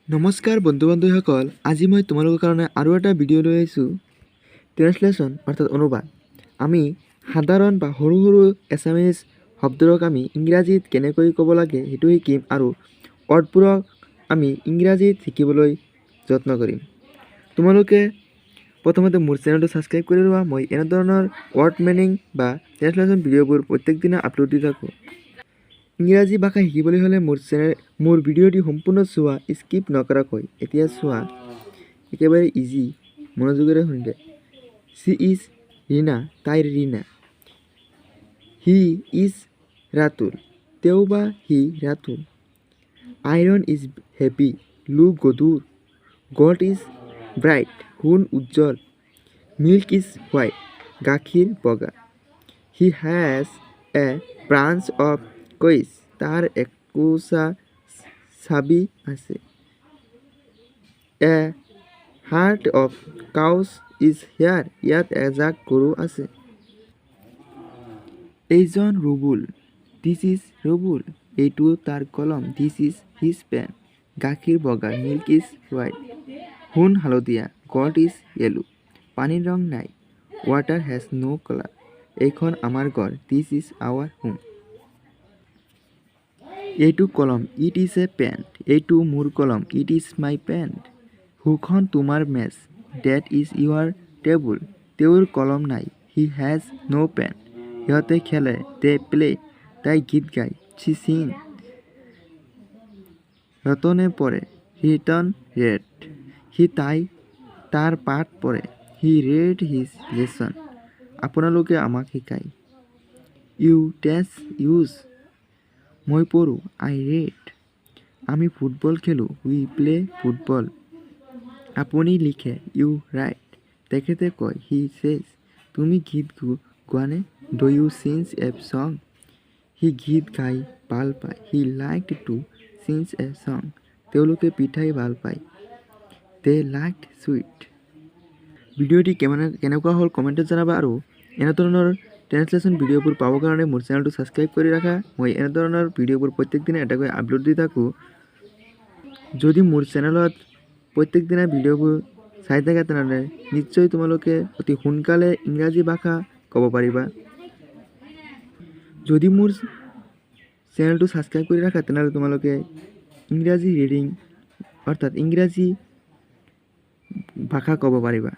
নমস্কাৰ বন্ধু বান্ধৱীসকল, আজি মই তোমালোকৰ কাৰণে আৰু এটা ভিডিঅ' লৈ আহিছোঁ। ট্ৰেন্সলেশ্যন অৰ্থাৎ অনুবাদ। আমি সাধাৰণ বা সৰু সৰু এছামিজ শব্দক আমি ইংৰাজীত কেনেকৈ ক'ব লাগে সেইটো শিকিম আৰু ৱৰ্ডবোৰক আমি ইংৰাজীত শিকিবলৈ যত্ন কৰিম। তোমালোকে প্ৰথমতে মোৰ চেনেলটো ছাবস্ক্ৰাইব কৰি লোৱা। মই এনেধৰণৰ ৱৰ্ড মিনিং বা ট্ৰেন্সলেশ্যন ভিডিঅ'বোৰ প্ৰত্যেক দিনা আপলোড দি থাকোঁ। ইংৰাজী ভাষা শিকিবলৈ হ'লে মোৰ ভিডিঅ'টি সম্পূৰ্ণ চোৱা, স্কিপ নকৰাকৈ। এতিয়া চোৱা, একেবাৰে ইজি, মনোযোগেৰে শুনিলে। চি ইজ ৰীনা, তাইৰ ৰীনা। হি ইজ ৰাতুল, তেওঁ বা সি ৰাতুল। আইৰণ ইজ হেভি, লো গধুৰ। গল্ড ইজ ব্ৰাইট, সোণ উজ্জ্বল। মিল্ক ইজ হোৱাইট, গাখীৰ বগা। He has a branch of quiz, তাৰ একোছা চাবি আছে। এ হাৰ্ট অফ কাউচ ইজ হিয়াৰ, ইয়াত এজাক গৰু আছে। এইজন ৰুবুল, দিছ ইজ ৰুবুল, এইটো তাৰ কলম। This is his pen. গাখীৰ বগা, মিল্ক ইজ হোৱাইট, সোণ হালধীয়া। গল্ড ইজ য়েলো, পানীৰ ৰং নাই। ৱাটাৰ হেজ ন' কালাৰ, এইখন আমাৰ ঘৰ। This is our home. এইটো কলম, ইট ইজ এ পেন, এইটো মোৰ কলম। It is my pen. সোঁখন তোমাৰ মেজ, ডেট ইজ ইউৱাৰ টেবুল, তেওঁৰ কলম নাই। He has no' pen. সিহঁতে খেলে, দে প্লে, তাই গীত গায়। শ্বি ছিং। ৰতনে পঢ়ে, ৰিটন ৰেড, তাৰ পাঠ পঢ়ে। হি ৰেড হিজ লেচন, আপোনালোকে আমাক শিকায়। ইউ টেচ ইউজ, মই পঢ়োঁ। আই ৰেড, আমি ফুটবল খেলোঁ। উই প্লে ফুটবল, আপুনি লিখে। ইউ ৰাইট, তেখেতে কয়। হি ছেজ, তুমি গীত গোৱানে? Do you sings a song, সি গীত গাই ভাল পায়। He liked to sings a song, তেওঁলোকে পিঠাই ভাল পায়। দে লাইকড ছুইট। ভিডিঅ'টি কেনেকুৱা হ'ল কমেণ্টত জনাবা আৰু এনেধৰণৰ ট্ৰেন্সলেশ্যন ভিডিঅ'বোৰ পাবৰ কাৰণে মোৰ চেনেলটো ছাবস্ক্ৰাইব কৰি ৰাখা। মই এনেধৰণৰ ভিডিঅ'বোৰ প্ৰত্যেক দিনা এটাকৈ আপলোড দি থাকোঁ। যদি মোৰ চেনেলত প্ৰত্যেক দিনা ভিডিঅ'বোৰ চাই থাকে তেনেহ'লে নিশ্চয় তোমালোকে অতি সোনকালে ইংৰাজী ভাষা ক'ব পাৰিবা। যদি মোৰ চেনেলটো ছাবস্ক্ৰাইব কৰি ৰাখা তেনেহ'লে তোমালোকে ইংৰাজী ৰিডিং অৰ্থাৎ ইংৰাজী ভাষা ক'ব পাৰিবা।